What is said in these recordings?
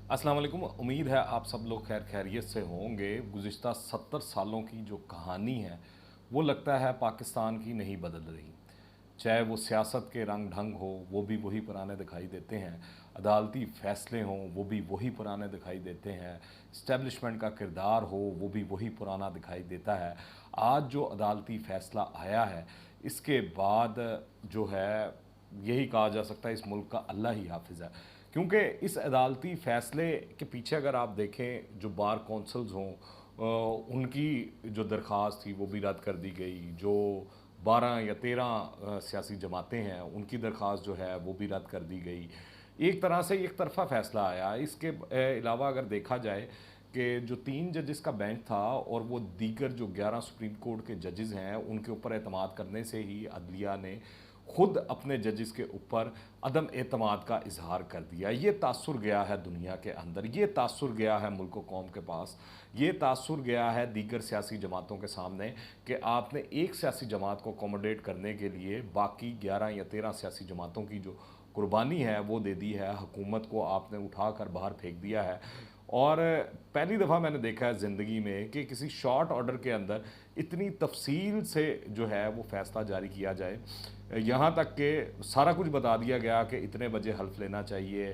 अस्सलाम वालेकुम। उम्मीद है आप सब लोग खैर खैरियत से होंगे। गुज़िश्ता 70 सालों की जो कहानी है वो लगता है पाकिस्तान की नहीं बदल रही। चाहे वो सियासत के रंग ढंग हो वो भी वही पुराने दिखाई देते हैं, अदालती फ़ैसले हों वो भी वही पुराने दिखाई देते हैं, इस्टेब्लिशमेंट का किरदार हो वो भी वही पुराना दिखाई देता है। आज जो अदालती फ़ैसला आया है इसके बाद जो है यही कहा जा सकता है इस मुल्क का अल्लाह ही हाफिज़ है। क्योंकि इस अदालती फ़ैसले के पीछे अगर आप देखें जो बार कौंसल्स हों उनकी जो दरख्वास्त थी वो भी रद्द कर दी गई। जो 12 या 13 सियासी जमातें हैं उनकी दरख्वास्त जो है वो भी रद्द कर दी गई। एक तरह से एक तरफ़ा फ़ैसला आया। इसके अलावा अगर देखा जाए कि जो 3 जजेस का बेंच था और वो दीगर जो 11 सुप्रीम कोर्ट के जजेस हैं उनके ऊपर एतमाद करने से ही अदलिया ने खुद अपने जजेस के ऊपर अदम एतमाद का इजहार कर दिया। ये तासुर गया है दुनिया के अंदर, ये तासुर गया है मुल्क कौम के पास, ये तासुर गया है दीगर सियासी जमातों के सामने कि आपने एक सियासी जमात को अकोमोडेट करने के लिए बाकी 11 या 13 सियासी जमातों की जो कुर्बानी है वो दे दी है, हुकूमत को आपने उठा कर बाहर फेंक दिया है। और पहली दफ़ा मैंने देखा है ज़िंदगी में कि किसी शॉर्ट ऑर्डर के अंदर इतनी तफसील से जो है वो फ़ैसला जारी किया जाए। यहाँ तक कि सारा कुछ बता दिया गया कि इतने बजे हल्फ लेना चाहिए,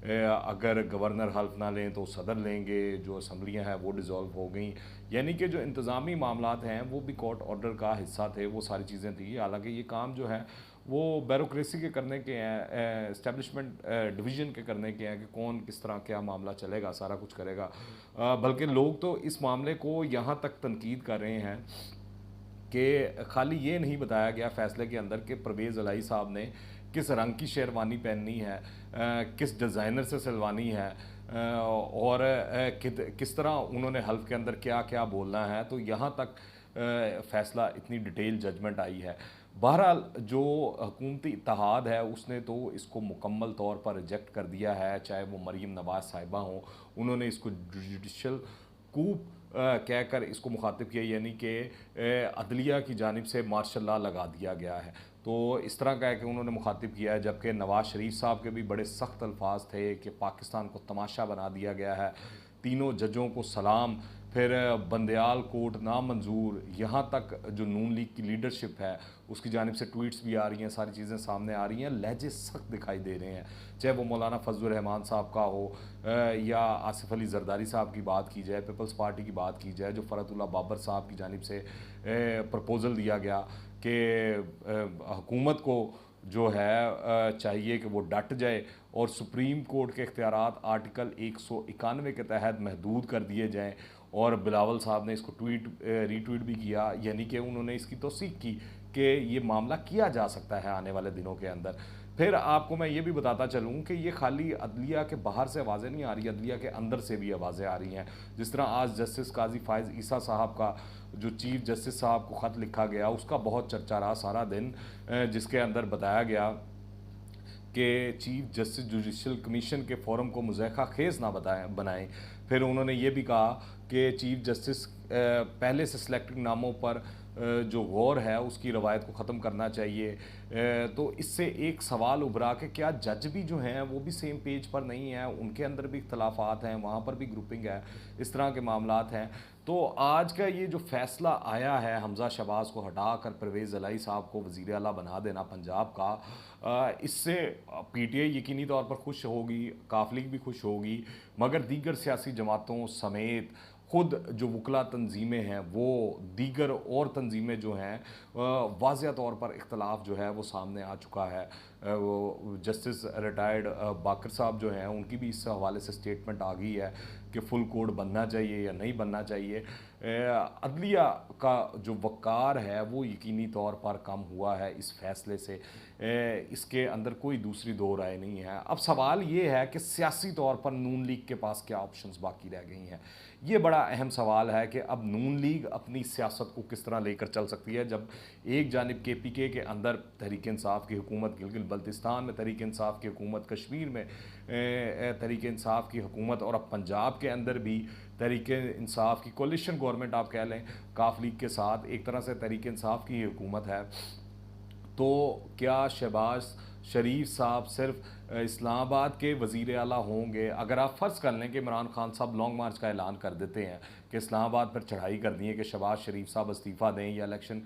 अगर गवर्नर हल्फ ना लें तो सदर लेंगे, जो असम्बलियाँ हैं वो डिज़ोल्व हो गई। यानी कि जो इंतज़ामी मामलात हैं वो भी कोर्ट ऑर्डर का हिस्सा थे, वो सारी चीज़ें थी। हालांकि ये काम जो है वो ब्यूरोक्रेसी के करने के हैं, इस्टेब्लिशमेंट डिवीज़न के करने के हैं कि कौन किस तरह क्या मामला चलेगा, सारा कुछ करेगा। बल्कि लोग तो इस मामले को यहाँ तक तनकीद कर रहे हैं कि खाली ये नहीं बताया गया फ़ैसले के अंदर कि परवेज़ इलाही साहब ने किस रंग की शेरवानी पहननी है, किस डिज़ाइनर से सिलवानी है, और किस तरह उन्होंने हल्फ के अंदर क्या क्या बोलना है। तो यहाँ तक फ़ैसला इतनी डिटेल जजमेंट आई है। बहरहाल जो हुकूमती इत्तेहाद है उसने तो इसको मुकम्मल तौर पर रिजेक्ट कर दिया है। चाहे वो मरीम नवाज़ साहिबा हों, उन्होंने इसको जुडिशल कूप कहकर इसको मुखातिब किया, यानी कि अदलिया की जानिब से मार्शल लॉ लगा दिया गया है। तो इस तरह का है कि उन्होंने मुखातिब किया है। जबकि नवाज़ शरीफ साहब के भी बड़े सख्त अल्फाज थे कि पाकिस्तान को तमाशा बना दिया गया है, तीनों जजों को सलाम, फिर बंदयाल कोर्ट नामंजूर, यहाँ तक जो नून लीग की लीडरशिप है उसकी जानिब से ट्वीट्स भी आ रही हैं, सारी चीज़ें सामने आ रही हैं, लहजे सख्त दिखाई दे रहे हैं। चाहे वो मौलाना फजल रहमान साहब का हो या आसिफ अली जरदारी साहब की बात की जाए, पीपल्स पार्टी की बात की जाए, जो फ़रतुल्लाह बाबर साहब की जानिब से प्रपोज़ल दिया गया कि हुकूमत को जो है चाहिए कि वो डट जाए और सुप्रीम कोर्ट के इख्तियारात आर्टिकल 191 के तहत महदूद कर दिए जाएं। और बिलावल साहब ने इसको रीट्वीट भी किया, यानी कि उन्होंने इसकी तौसीक की कि ये मामला किया जा सकता है आने वाले दिनों के अंदर। फिर आपको मैं ये भी बताता चलूँ कि ये खाली अदलिया के बाहर से आवाज़ें नहीं आ रही, अदलिया के अंदर से भी आवाज़ें आ रही हैं। जिस तरह आज जस्टिस काजी फ़ाइज़ ईसा साहब का जो चीफ जस्टिस साहब को ख़त लिखा गया उसका बहुत चर्चा रहा सारा दिन, जिसके अंदर बताया गया कि चीफ जस्टिस जुडिशल कमीशन के फ़ोरम को मुज़ैक़ा खेज़ ना बनाएं। फिर उन्होंने ये भी कहा कि चीफ जस्टिस पहले से सिलेक्टेड नामों पर जो गौर है उसकी रवायत को ख़त्म करना चाहिए। तो इससे एक सवाल उभरा कि क्या जज भी जो हैं वो भी सेम पेज पर नहीं हैं, उनके अंदर भी इख्तलाफात हैं, वहाँ पर भी ग्रुपिंग है, इस तरह के मामलात हैं। तो आज का ये जो फ़ैसला आया है हमज़ा शहबाज को हटा कर परवेज़ इलाही साहब को वज़ीर आला बना देना पंजाब का, इससे पीटीआई यकीनी तौर पर खुश होगी, काफ लीग भी खुश होगी, मगर दीगर सियासी जमातों समेत ख़ुद जो वकला तंजीमें हैं वो दीगर और तंजीमें जो हैं वाज़िया तौर पर इख्तलाफ जो है वो सामने आ चुका है। वो जस्टिस रिटायर्ड बाकर साहब जो हैं उनकी भी इस हवाले से स्टेटमेंट आ गई है कि फुल कोड बनना चाहिए या नहीं बनना चाहिए। अदलिया का जो वक़ार है वो यकीनी तौर पर कम हुआ है इस फ़ैसले से, इसके अंदर कोई दूसरी दो राय नहीं है। अब सवाल ये है कि सियासी तौर पर नून लीग के पास क्या ऑप्शंस बाकी रह गई हैं। ये बड़ा अहम सवाल है कि अब नून लीग अपनी सियासत को किस तरह लेकर चल सकती है, जब एक जानिब KPK के अंदर तहरीक इंसाफ की हुकूमत, गिलगित बल्तिस्तान में तहरीक इंसाफ की हुकूमत, कश्मीर में तहरीक इंसाफ की हुकूमत, और अब पंजाब के अंदर भी तहरीक इंसाफ की कोलिशन गवर्नमेंट आप कह लें काफ लीग के साथ एक तरह से तहरीक इंसाफ की हुकूमत है। तो क्या शहबाज शरीफ साहब सिर्फ اسلام آباد کے وزیر اعلیٰ ہوں گے، اگر آپ فرض کر لیں کہ عمران خان صاحب لانگ مارچ کا اعلان کر دیتے ہیں کہ اسلام آباد پر چڑھائی کرنی ہے کہ شہباز شریف صاحب استعفیٰ دیں یا الیکشن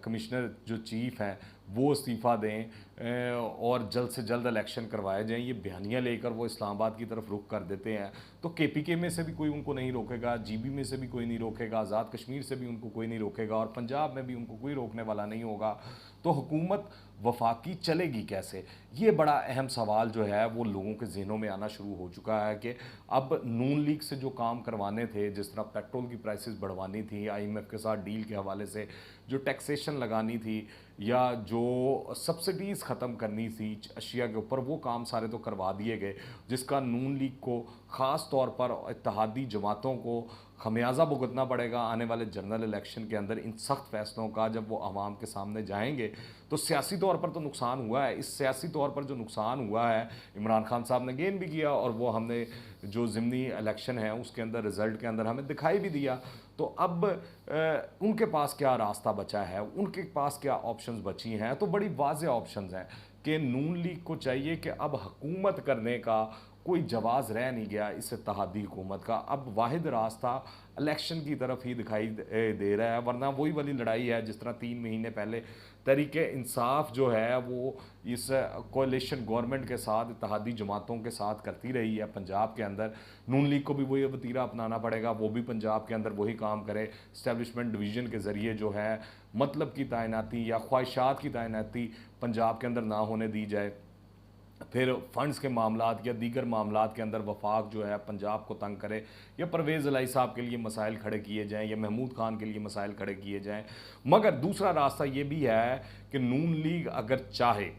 کمشنر جو چیف ہیں وہ استعفیٰ دیں اور جلد سے جلد الیکشن کروائے جائیں، یہ بیانیہ لے کر وہ اسلام آباد کی طرف رخ کر دیتے ہیں، تو کے پی کے میں سے بھی کوئی ان کو نہیں روکے گا، جی بی میں سے بھی کوئی نہیں روکے گا، آزاد کشمیر سے بھی ان کو کوئی نہیں روکے گا، اور پنجاب میں بھی ان کو کوئی روکنے والا نہیں ہوگا، تو حکومت وفاقی چلے گی کیسے؟ یہ بڑا اہم سوال جو ہے وہ لوگوں کے ذہنوں میں آنا شروع ہو چکا ہے کہ اب نون لیگ سے جو کام کروانے تھے، جس طرح پیٹرول کی پرائسز بڑھوانی تھی، آئی ایم ایف کے ساتھ ڈیل کے حوالے سے جو ٹیکسیشن لگانی تھی یا جو سبسڈیز ختم کرنی تھی اشیاء کے اوپر، وہ کام سارے تو کروا دیے گئے، جس کا نون لیگ کو خاص طور پر اتحادی جماعتوں کو خمیازہ بھگتنا پڑے گا آنے والے جنرل الیکشن کے اندر ان سخت فیصلوں کا، جب وہ عوام کے سامنے جائیں گے۔ تو سیاسی طور پر تو نقصان ہوا ہے، اس سیاسی طور پر جو نقصان ہوا ہے عمران خان صاحب نے گین بھی کیا، اور وہ ہم نے جو ضمنی الیکشن ہے اس کے اندر رزلٹ کے اندر ہمیں دکھائی بھی دیا۔ تو اب ان کے پاس کیا راستہ بچا ہے، ان کے پاس کیا آپشنز بچی ہیں؟ تو بڑی واضح آپشنز ہیں کہ نون لیگ کو چاہیے کہ اب حکومت کرنے کا کوئی جواز رہ نہیں گیا اس اتحادی حکومت کا، اب واحد راستہ الیکشن کی طرف ہی دکھائی دے رہا ہے، ورنہ وہی والی لڑائی ہے جس طرح 3 مہینے پہلے تحریک انصاف جو ہے وہ اس کولیشن گورنمنٹ کے ساتھ اتحادی جماعتوں کے ساتھ کرتی رہی ہے پنجاب کے اندر۔ نون لیگ کو بھی وہی وتیرہ اپنانا پڑے گا، وہ بھی پنجاب کے اندر وہی کام کرے، اسٹیبلشمنٹ ڈویژن کے ذریعے جو ہے مطلب کی تعیناتی یا خواہشات کی تعیناتی پنجاب کے اندر نہ ہونے دی جائے، پھر فنڈز کے معاملات یا دیگر معاملات کے اندر وفاق جو ہے پنجاب کو تنگ کرے، یا پرویز الہی صاحب کے لیے مسائل کھڑے کیے جائیں یا محمود خان کے لیے مسائل کھڑے کیے جائیں۔ مگر دوسرا راستہ یہ بھی ہے کہ نون لیگ اگر چاہے،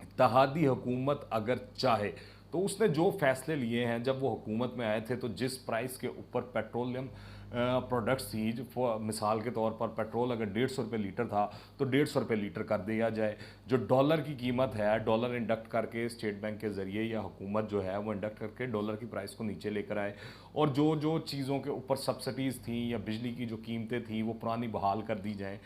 اتحادی حکومت اگر چاہے، تو اس نے جو فیصلے لیے ہیں جب وہ حکومت میں آئے تھے، تو جس پرائس کے اوپر پیٹرولیم پروڈکٹس تھی، جو مثال کے طور پر پیٹرول اگر 150 روپے لیٹر تھا تو 150 روپے لیٹر کر دیا جائے، جو ڈالر کی قیمت ہے، ڈالر انڈکٹ کر کے اسٹیٹ بینک کے ذریعے یا حکومت جو ہے وہ انڈکٹ کر کے ڈالر کی پرائس کو نیچے لے کر آئے، اور جو چیزوں کے اوپر سبسڈیز تھیں یا بجلی کی جو قیمتیں تھیں وہ پرانی بحال کر دی جائیں۔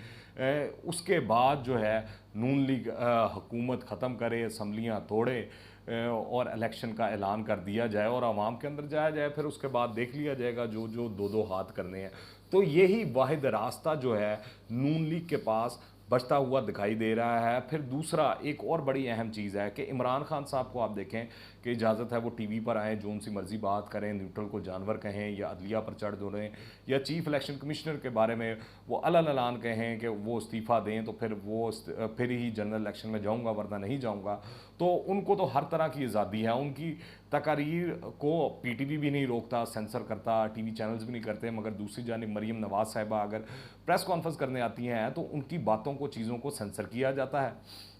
اس کے بعد جو ہے نون لیگ حکومت ختم کرے، اسمبلیاں توڑے، اور الیکشن کا اعلان کر دیا جائے اور عوام کے اندر جایا جائے، پھر اس کے بعد دیکھ لیا جائے گا جو دو ہاتھ کرنے ہیں۔ تو یہی واحد راستہ جو ہے نون لیگ کے پاس بچتا ہوا دکھائی دے رہا ہے۔ پھر دوسرا ایک اور بڑی اہم چیز ہے کہ عمران خان صاحب کو آپ دیکھیں کہ اجازت ہے وہ ٹی وی پر آئیں، جو ان سی مرضی بات کریں، نیوٹرل کو جانور کہیں یا عدلیہ پر چڑھ دوڑیں، یا چیف الیکشن کمشنر کے بارے میں وہ اعلان کہیں کہ وہ استعفیٰ دیں تو پھر ہی جنرل الیکشن میں جاؤں گا ورنہ نہیں جاؤں گا۔ تو ان کو تو ہر طرح کی آزادی ہے، ان کی تقاریر کو پی ٹی وی بھی نہیں روکتا، سینسر کرتا، ٹی وی چینلز بھی نہیں کرتے، مگر دوسری جانب مریم نواز صاحبہ اگر پریس کانفرنس کرنے آتی ہیں تو ان کی باتوں کو، چیزوں کو سینسر کیا جاتا ہے۔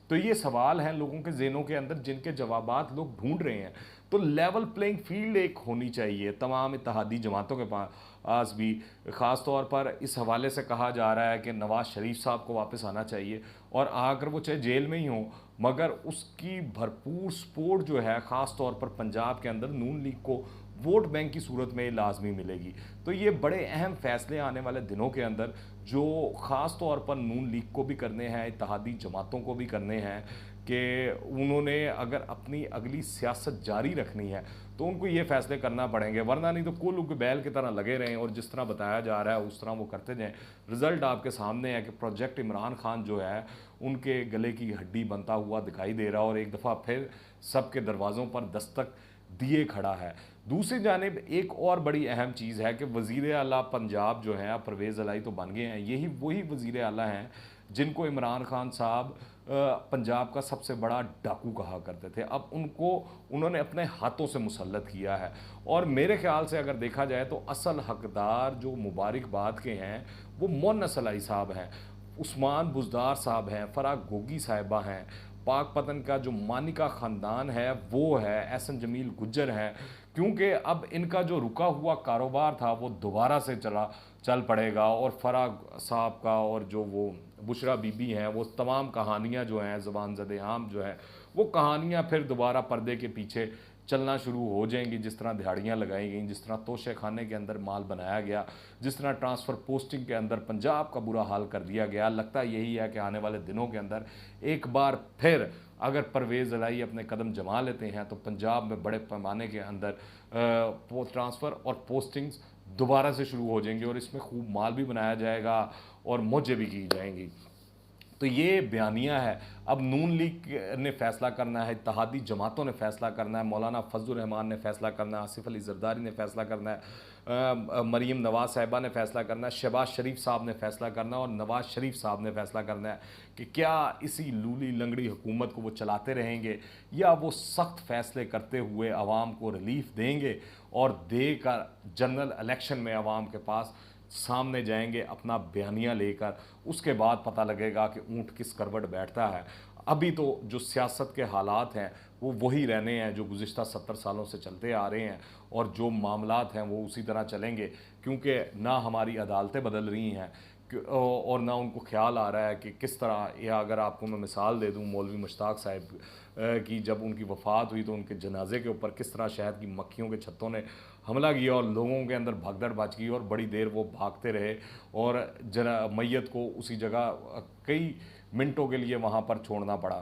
تو یہ سوال ہیں لوگوں کے ذہنوں کے اندر جن کے جوابات لوگ ڈھونڈ رہے ہیں۔ تو لیول پلینگ فیلڈ ایک ہونی چاہیے تمام اتحادی جماعتوں کے پاس بھی، خاص طور پر اس حوالے سے کہا جا رہا ہے کہ نواز شریف صاحب کو واپس آنا چاہیے، اور اگر وہ چاہے جیل میں ہی ہوں مگر اس کی بھرپور سپورٹ جو ہے خاص طور پر پنجاب کے اندر نون لیگ کو ووٹ بینک کی صورت میں لازمی ملے گی۔ تو یہ بڑے اہم فیصلے آنے والے دنوں کے اندر جو خاص طور پر نون لیگ کو بھی کرنے ہیں، اتحادی جماعتوں کو بھی کرنے ہیں، کہ انہوں نے اگر اپنی اگلی سیاست جاری رکھنی ہے تو ان کو یہ فیصلے کرنا پڑیں گے، ورنہ نہیں تو کولو کے بیل کی طرح لگے رہیں اور جس طرح بتایا جا رہا ہے اس طرح وہ کرتے جائیں۔ رزلٹ آپ کے سامنے ہے کہ پروجیکٹ عمران خان جو ہے ان کے گلے کی ہڈی بنتا ہوا دکھائی دے رہا، اور ایک دفعہ پھر سب کے دروازوں پر دستک دیے کھڑا ہے۔ دوسری جانب ایک اور بڑی اہم چیز ہے کہ وزیر اعلیٰ پنجاب جو ہیں پرویز الہی تو بن گئے ہیں، یہی وہی وزیر اعلیٰ ہیں جن کو عمران خان صاحب پنجاب کا سب سے بڑا ڈاکو کہا کرتے تھے، اب انہوں نے اپنے ہاتھوں سے مسلط کیا ہے، اور میرے خیال سے اگر دیکھا جائے تو اصل حقدار جو مبارکباد کے ہیں وہ مونس الہی صاحب ہیں، عثمان بزدار صاحب ہیں، فرح گوگی صاحبہ ہیں، پاک پتن کا جو مانیکا خاندان ہے وہ ہے، احسن جمیل گجر ہیں، کیونکہ اب ان کا جو رکا ہوا کاروبار تھا وہ دوبارہ سے چل پڑے گا، اور فرح صاحب کا اور جو وہ بشرا بی بی ہیں وہ تمام کہانیاں جو ہیں زبان زد عام جو ہیں وہ کہانیاں پھر دوبارہ پردے کے پیچھے چلنا شروع ہو جائیں گی، جس طرح دہاڑیاں لگائی گئیں، جس طرح توشے خانے کے اندر مال بنایا گیا، جس طرح ٹرانسفر پوسٹنگ کے اندر پنجاب کا برا حال کر دیا گیا۔ لگتا یہی ہے کہ آنے والے دنوں کے اندر ایک بار پھر अगर परवेज़ इलाही अपने कदम जमा लेते हैं तो पंजाब में बड़े पैमाने के अंदर ट्रांसफ़र और पोस्टिंग्स दोबारा से शुरू हो जाएंगी और इसमें खूब माल भी बनाया जाएगा और मौजें भी की जाएंगी। तो ये बयानिया है। अब नून लीग ने फैसला करना है, इत्तेहादी जमातों ने फैसला करना है, मौलाना फजल रहमान ने फैसला करना है, आसिफ अली जरदारी ने फैसला करना है, मरीम नवाज़ साहिबा ने फैसला करना है, शहबाज शरीफ साहब ने फैसला करना है और नवाज़ शरीफ साहब ने फैसला करना है कि क्या इसी लूली लंगड़ी हुकूमत को वो चलाते रहेंगे या वो सख्त फैसले करते हुए आवाम को रिलीफ देंगे और देकर जनरल इलेक्शन में आवाम के पास सामने जाएंगे अपना बयानिया लेकर। उसके बाद पता लगेगा कि ऊँट किस करवट बैठता है। अभी तो जो सियासत के हालात हैं वो वही रहने हैं जो गुज़िश्ता 70 सालों से चलते आ रहे हैं और जो मामलात हैं वो उसी तरह चलेंगे, क्योंकि ना हमारी अदालतें बदल रही हैं और ना उनको ख्याल आ रहा है कि किस तरह, या अगर आपको मैं मिसाल दे दूं मौलवी मुश्ताक साहब की, जब उनकी वफ़ात हुई तो उनके जनाजे के ऊपर किस तरह शहद की मक्खियों के छत्तों ने हमला किया और लोगों के अंदर भगदड़ मच गई और बड़ी देर वो भागते रहे और मैयत को उसी जगह कई मिनटों के लिए वहाँ पर छोड़ना पड़ा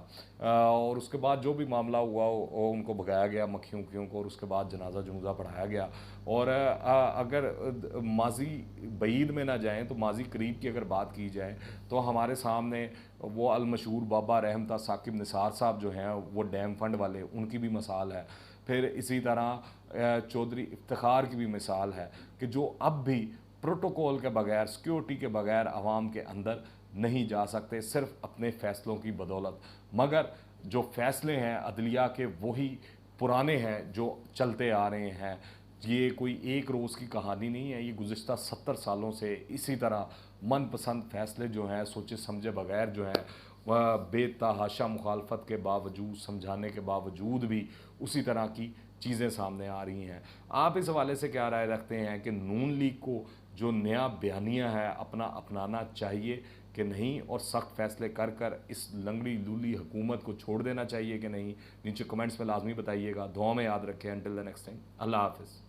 और उसके बाद जो भी मामला हुआ वो उनको भगाया गया मक्खियों उखियों को और उसके बाद जनाजा जनूजा पढ़ाया गया। और अगर माजी बईद में ना जाएं तो माजी करीब की अगर बात की जाए तो हमारे सामने वो अलमशहूर बाबा रहमता साकिब निसार साहब जो हैं वो डैम फंड वाले, उनकी भी मिसाल है। फिर इसी तरह चौधरी इफ्तिखार की भी मिसाल है कि जो अब भी प्रोटोकॉल के बगैर, सिक्योरिटी के बगैर आवाम के अंदर नहीं जा सकते सिर्फ अपने फ़ैसलों की बदौलत। मगर जो फ़ैसले हैं अदलिया के वही पुराने हैं जो चलते आ रहे हैं। ये कोई एक रोज़ की कहानी नहीं है, ये गुज़िश्ता 70 सालों से इसी तरह मनपसंद फ़ैसले जो हैं सोचे समझे बगैर जो हैं वह बेतहाशा मुखालफत के बावजूद, समझाने के बावजूद भी उसी तरह की चीज़ें सामने आ रही हैं। आप इस हवाले से क्या राय रखते हैं कि नून लीग को जो नया बयानिया है अपना अपनाना चाहिए कि नहीं, और सख्त फैसले कर कर इस लंगड़ी लूली हुकूमत को छोड़ देना चाहिए कि नहीं? नीचे कमेंट्स में लाजमी बताइएगा। दुआ में याद रखें। अंटिल द नेक्स्ट टाइम, अल्लाह हाफ़िज़।